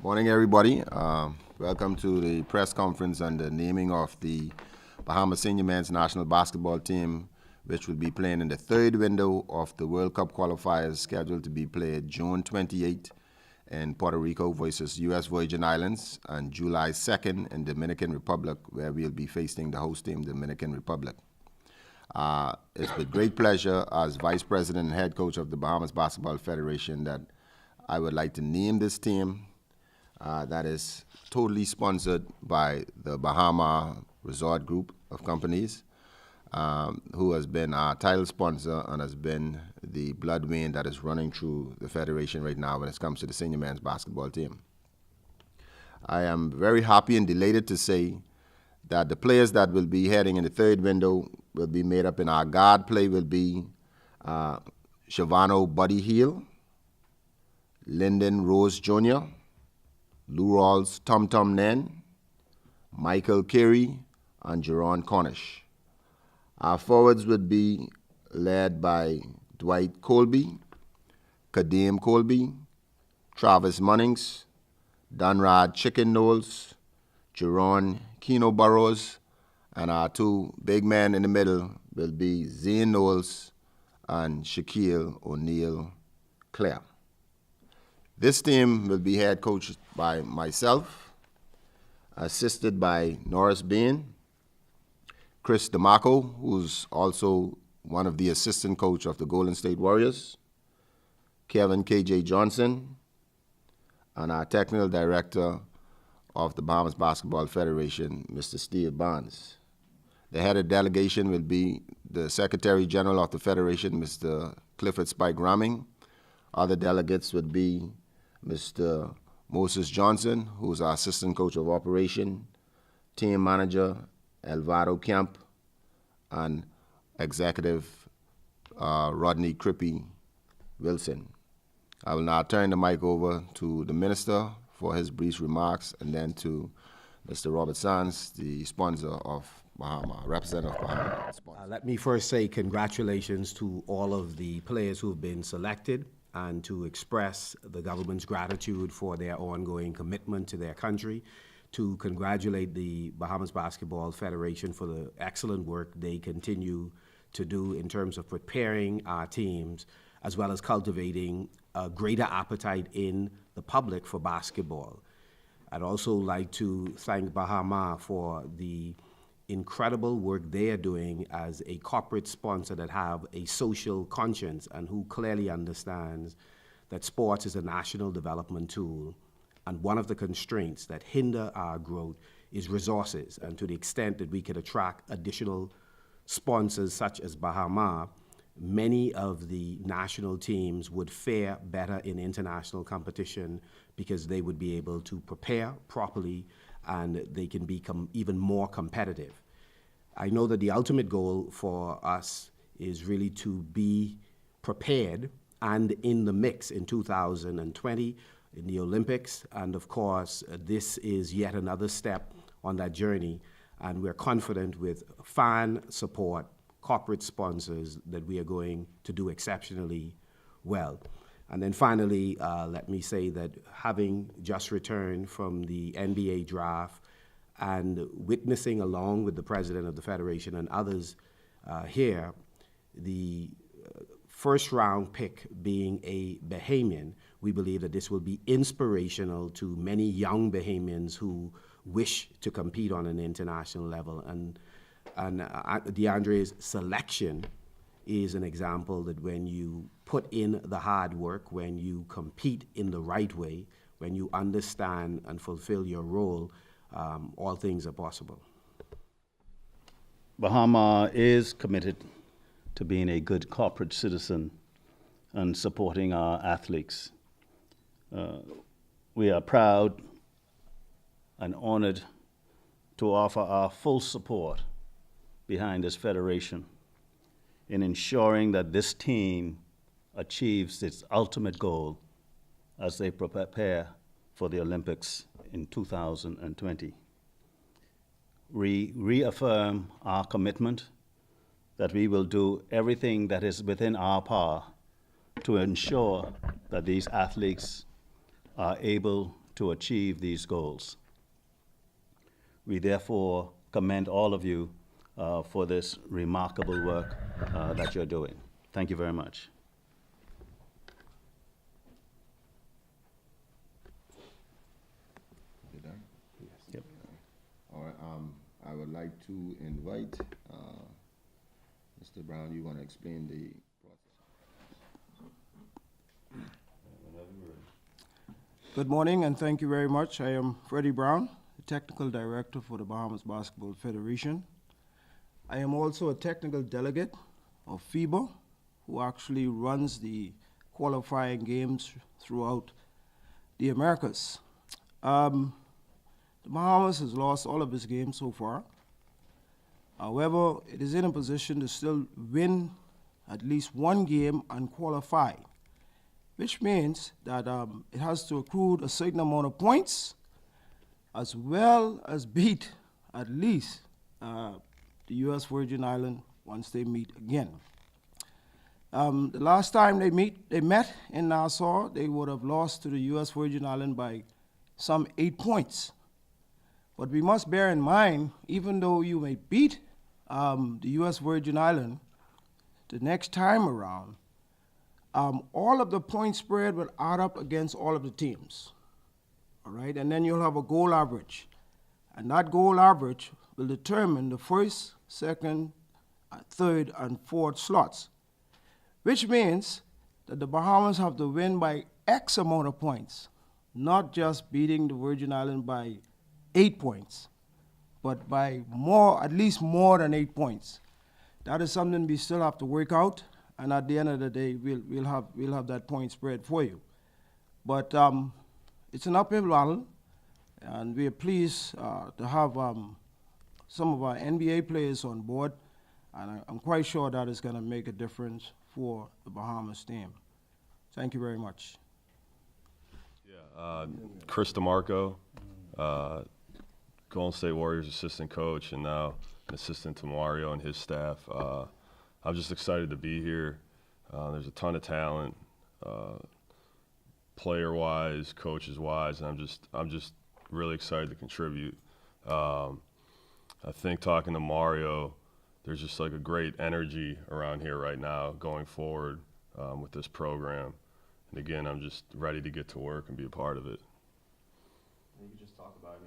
Morning, everybody. Welcome to the press conference on the naming of the Bahamas Senior Men's National Basketball Team, which will be playing in the third window of the World Cup qualifiers scheduled to be played June 28 in Puerto Rico versus U.S. Virgin Islands, and July 2nd in Dominican Republic, where we'll be facing the host team, Dominican Republic. It's with great pleasure as Vice President and Head Coach of the Bahamas Basketball Federation that I would like to name this team that is totally sponsored by the Bahama Resort Group of companies, who has been our title sponsor and has been the blood vein that is running through the Federation right now when it comes to the senior men's basketball team. I am very happy and delighted to say that the players that will be heading in the third window will be made up in our guard play will be Shavano Buddy Hill, Lyndon Rose Jr., Lou Rawls Tum Tum Nen, Michael Carey, and Jerron Cornish. Our forwards would be led by Dwight Colby, Kadeem Colby, Travis Munnings, Dunrad Chicken Knowles, Jerron Keno Burrows, and our two big men in the middle will be Zane Knowles and Shaquille O'Neal Clare. This team will be head coached by myself, assisted by Norris Bain, Chris DeMarco, who's also one of the assistant coach of the Golden State Warriors, Kevin K.J. Johnson, and our technical director of the Bahamas Basketball Federation, Mr. Steve Barnes. The head of delegation will be the Secretary General of the Federation, Mr. Clifford Spike Ramming. Other delegates would be Mr. Moses Johnson, who's our assistant coach of operation, team manager Elvado Kemp, and executive Rodney Crippy Wilson. I will now turn the mic over to the minister for his brief remarks, and then to Mr. Robert Sands, the sponsor of Bahama, representative of Bahama. Let me first say congratulations to all of the players who have been selected, and to express the government's gratitude for their ongoing commitment to their country, to congratulate the Bahamas Basketball Federation for the excellent work they continue to do in terms of preparing our teams, as well as cultivating a greater appetite in the public for basketball. I'd also like to thank Bahama for the incredible work they are doing as a corporate sponsor that have a social conscience and who clearly understands that sports is a national development tool, and one of the constraints that hinder our growth is resources. And to the extent that we could attract additional sponsors such as Bahama, many of the national teams would fare better in international competition because they would be able to prepare properly and they can become even more competitive. I know that the ultimate goal for us is really to be prepared and in the mix in 2020 in the Olympics, and of course this is yet another step on that journey, and we're confident with fan support, corporate sponsors, that we are going to do exceptionally well. And then finally, let me say that having just returned from the NBA draft and witnessing along with the president of the Federation and others here, the first round pick being a Bahamian, we believe that this will be inspirational to many young Bahamians who wish to compete on an international level. And DeAndre's selection is an example that when you put in the hard work, when you compete in the right way, when you understand and fulfill your role, all things are possible. Bahama is committed to being a good corporate citizen and supporting our athletes. We are proud and honored to offer our full support behind this federation in ensuring that this team achieves its ultimate goal as they prepare for the Olympics in 2020. We reaffirm our commitment that we will do everything that is within our power to ensure that these athletes are able to achieve these goals. We therefore commend all of you for this remarkable work that you're doing. Thank you very much. You done? Yes. Yep. All right, I would like to invite Mr. Brown. You want to explain the process? Good morning, and thank you very much. I am Freddie Brown, the Technical Director for the Bahamas Basketball Federation. I am also a technical delegate of FIBA, who actually runs the qualifying games throughout the Americas. The Bahamas has lost all of its games so far. However, it is in a position to still win at least one game and qualify, which means that it has to accrue a certain amount of points as well as beat at least the U.S. Virgin Islands once they meet again. The last time they met in Nassau, they would have lost to the U.S. Virgin Islands by some 8 points. But we must bear in mind, even though you may beat the U.S. Virgin Islands the next time around, all of the point spread will add up against all of the teams, all right? And then you'll have a goal average. And that goal average will determine the first, second, third, and fourth slots, which means that the Bahamas have to win by X amount of points, not just beating the Virgin Islands by 8 points, but by more, at least more than 8 points. That is something we still have to work out, and at the end of the day, we'll have that point spread for you. But it's an uphill battle, and we are pleased to have some of our NBA players on board, and I'm quite sure that is going to make a difference for the Bahamas team. Thank you very much. Yeah, Chris DeMarco, Golden State Warriors assistant coach, and now an assistant to Mario and his staff. I'm just excited to be here. There's a ton of talent, player-wise, coaches-wise, and I'm just really excited to contribute. I think talking to Mario, there's just like a great energy around here right now going forward with this program. And again, I'm just ready to get to work and be a part of it. You could just talk about,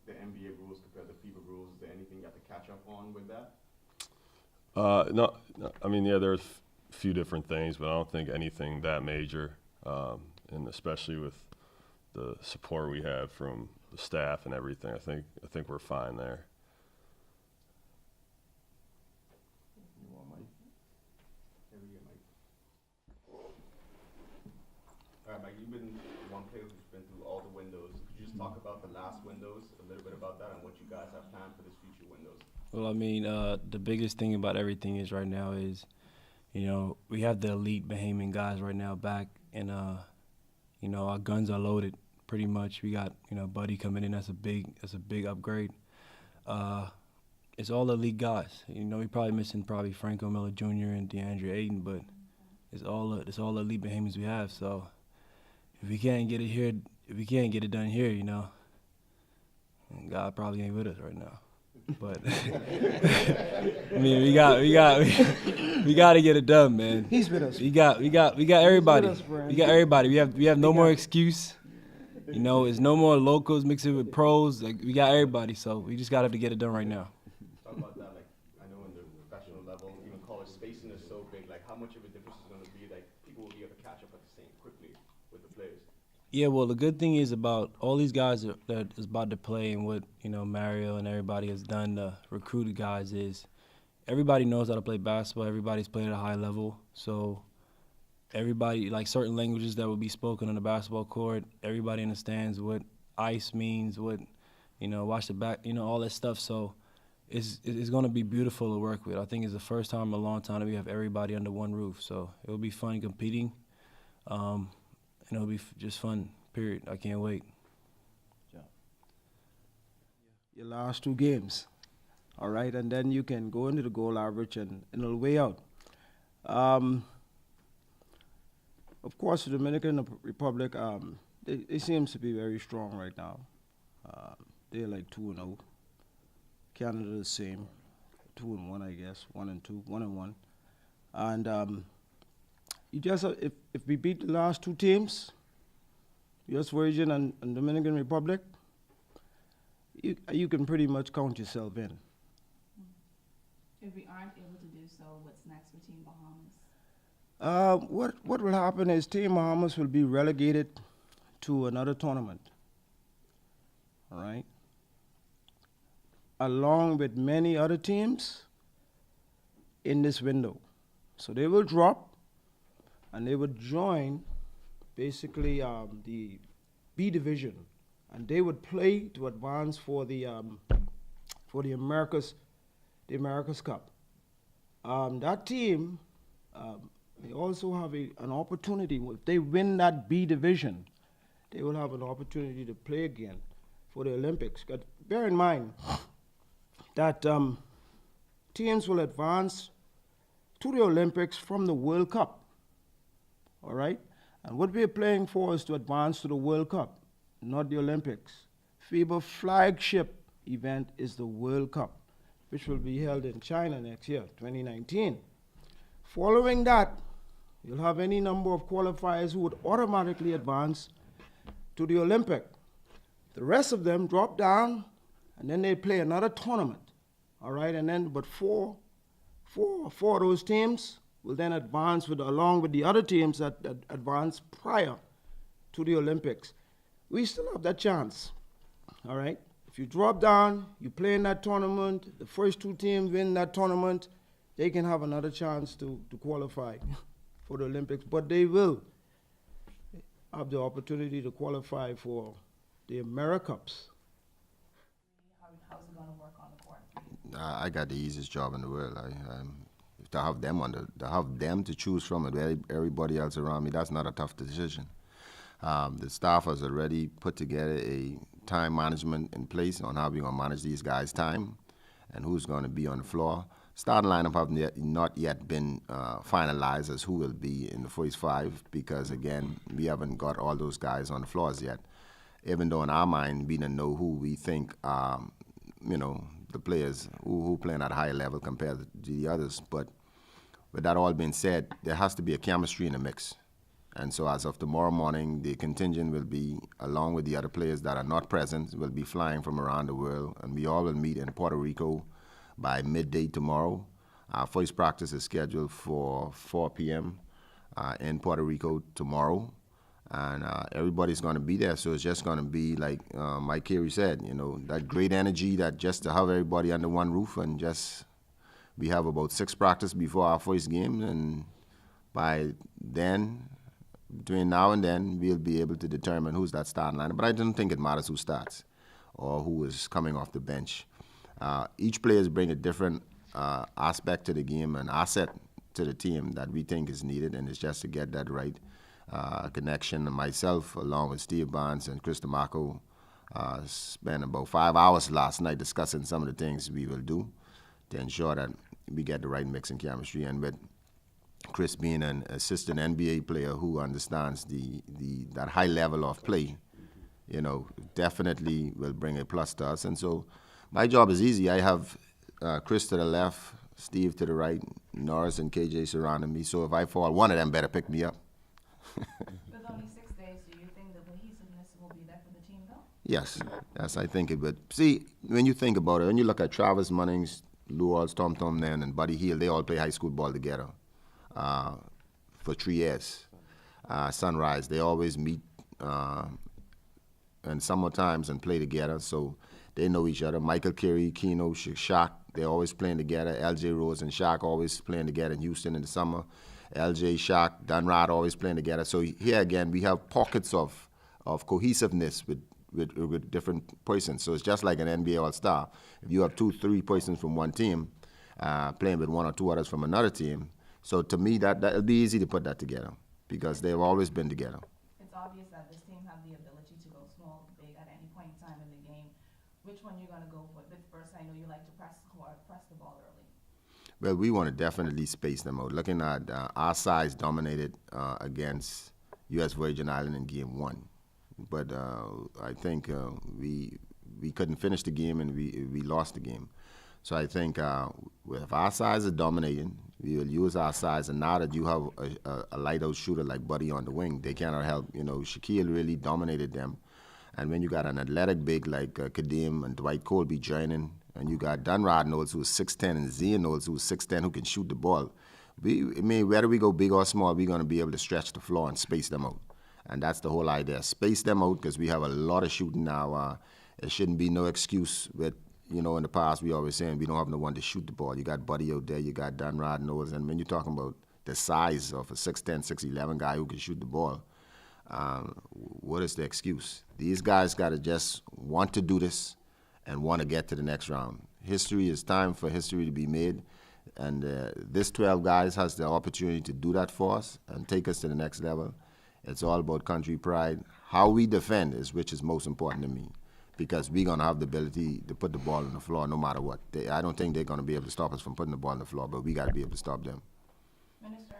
the NBA rules compared to FIBA rules. Is there anything you have to catch up on with that? No, I mean, yeah, there's a few different things, but I don't think anything that major, and especially with the support we have from the staff and everything, I think we're fine there. You want Mike? Here we go, Mike. All right, Mike, you've been one player who's been through all the windows. Could you just talk about the last windows, a little bit about that, and what you guys have planned for this future windows? Well, I mean, the biggest thing about everything is right now is, we have the elite Bahamian guys right now back, and, our guns are loaded pretty much. We got, Buddy coming in. That's a big upgrade. It's all elite guys. We probably missing Franco Miller Jr. and DeAndre Ayton, but it's all elite Bahamians we have. So if we can't get it here, if we can't get it done here, God probably ain't with us right now. But I mean, we got to get it done, man. He's with us. We got everybody. We got everybody. We have no more excuse. It's no more locals mixing with pros. Like, we got everybody, so we just got to have to get it done right now. Talk about that, I know in the professional level, even college spacing is so big. How much of a difference is going to be? People will be able to catch up at the same quickly with the players. Yeah, well, the good thing is about all these guys that is about to play and what, Mario and everybody has done to recruit the guys is everybody knows how to play basketball. Everybody's played at a high level. So everybody, certain languages that will be spoken on the basketball court, everybody understands what ice means, what, watch the back, all that stuff. So it's going to be beautiful to work with. I think it's the first time in a long time that we have everybody under one roof. So it'll be fun competing. And it'll be just fun, period. I can't wait. Your last 2 games, all right? And then you can go into the goal average and it'll weigh out. Of course, the Dominican Republic, they seems to be very strong right now. They're like 2-0. Canada the same, 2-1, I guess, 1-2, 1-1. And you just if we beat the last two teams, U.S. Virgin and Dominican Republic, you can pretty much count yourself in. If we aren't able to do so, what's next for Team Bahamas? What will happen is Team Bahamas will be relegated to another tournament. All right? Along with many other teams in this window. So they will drop and they would join basically the B division, and they would play to advance for the Americas Cup. That team, they also have an opportunity. If they win that B division, they will have an opportunity to play again for the Olympics. But bear in mind that teams will advance to the Olympics from the World Cup. All right? And what we're playing for is to advance to the World Cup, not the Olympics. FIBA flagship event is the World Cup, which will be held in China next year, 2019. Following that, you'll have any number of qualifiers who would automatically advance to the Olympic. The rest of them drop down, and then they play another tournament. All right, and then but four of those teams will then advance along with the other teams that advanced prior to the Olympics. We still have that chance. All right. If you drop down, you play in that tournament, the first two teams win that tournament, they can have another chance to qualify for the Olympics, but they will have the opportunity to qualify for the AmeriCups. How's it going to work on the court? I got the easiest job in the world. To have them to choose from and everybody else around me, that's not a tough decision. The staff has already put together a time management in place on how we're going to manage these guys' time and who's going to be on the floor. Starting lineup have not yet been finalized as who will be in the first five because, again, we haven't got all those guys on the floors yet. Even though in our mind we don't know who we think, the players who playing at a higher level compared to the others. But with that all being said, there has to be a chemistry in the mix. And so as of tomorrow morning, the contingent will be, along with the other players that are not present, will be flying from around the world. And we all will meet in Puerto Rico by midday tomorrow. Our first practice is scheduled for 4 p.m. In Puerto Rico tomorrow. And everybody's going to be there, so it's just going to be like Mike Carey said, that great energy, that just to have everybody under one roof, and just we have about 6 practices before our first game, and by then, between now and then, we'll be able to determine who's that starting lineup. But I don't think it matters who starts or who is coming off the bench. Each player brings a different aspect to the game, an asset to the team that we think is needed, and it's just to get that right. Connection. And myself, along with Steve Barnes and Chris DeMarco, spent about 5 hours last night discussing some of the things we will do to ensure that we get the right mix and chemistry. And with Chris being an assistant NBA player who understands that high level of play, definitely will bring a plus to us. And so my job is easy. I have Chris to the left, Steve to the right, Norris and KJ surrounding me. So if I fall, one of them better pick me up. With only 6 days, do you think the cohesiveness will be there for the team, though? Yes, I think it would. See, when you think about it, when you look at Travis Munnings, Lou Rawls, Tom Nen, and Buddy Hield, they all play high school ball together for 3 years. Sunrise, they always meet in summer times and play together, so they know each other. Michael Carey, Keno, Shaq, they're always playing together. LJ Rose and Shaq always playing together in Houston in the summer. LJ, Shaq, Dunrod always playing together. So here again, we have pockets of cohesiveness with different persons. So it's just like an NBA All-Star. If you have 2-3 persons from one team playing with 1 or 2 others from another team, so to me that'll be easy to put that together because they've always been together. It's obvious that this team have the ability to go small, big at any point in time in the game. Which one you're going to go with first? I know you like to press the ball early. Well, we want to definitely space them out. Looking at our size dominated against U.S. Virgin Island in game 1. But I think we couldn't finish the game, and we lost the game. So I think if our size is dominating, we will use our size. And now that you have a light-out shooter like Buddy on the wing, they cannot help. You know, Shaquille really dominated them. And when you got an athletic big like Kadeem and Dwight Colby joining, and you got Dunrod Knowles, who's 6'10", and Zia Knowles, who's 6'10", who can shoot the ball, whether we go big or small, we're going to be able to stretch the floor and space them out. And that's the whole idea. Space them out, because we have a lot of shooting now. It shouldn't be no excuse with, you know, in the past we always saying we don't have no one to shoot the ball. You got Buddy out there, you got Dunrod Knowles, and when you're talking about the size of a 6'10", 6'11" guy who can shoot the ball, what is the excuse? These guys got to just want to do this and want to get to the next round. History is time for history to be made, and this 12 guys has the opportunity to do that for us and take us to the next level. It's all about country pride. How we defend is which is most important to me, because we're going to have the ability to put the ball on the floor no matter what. I don't think they're going to be able to stop us from putting the ball on the floor, but we got to be able to stop them. Minister,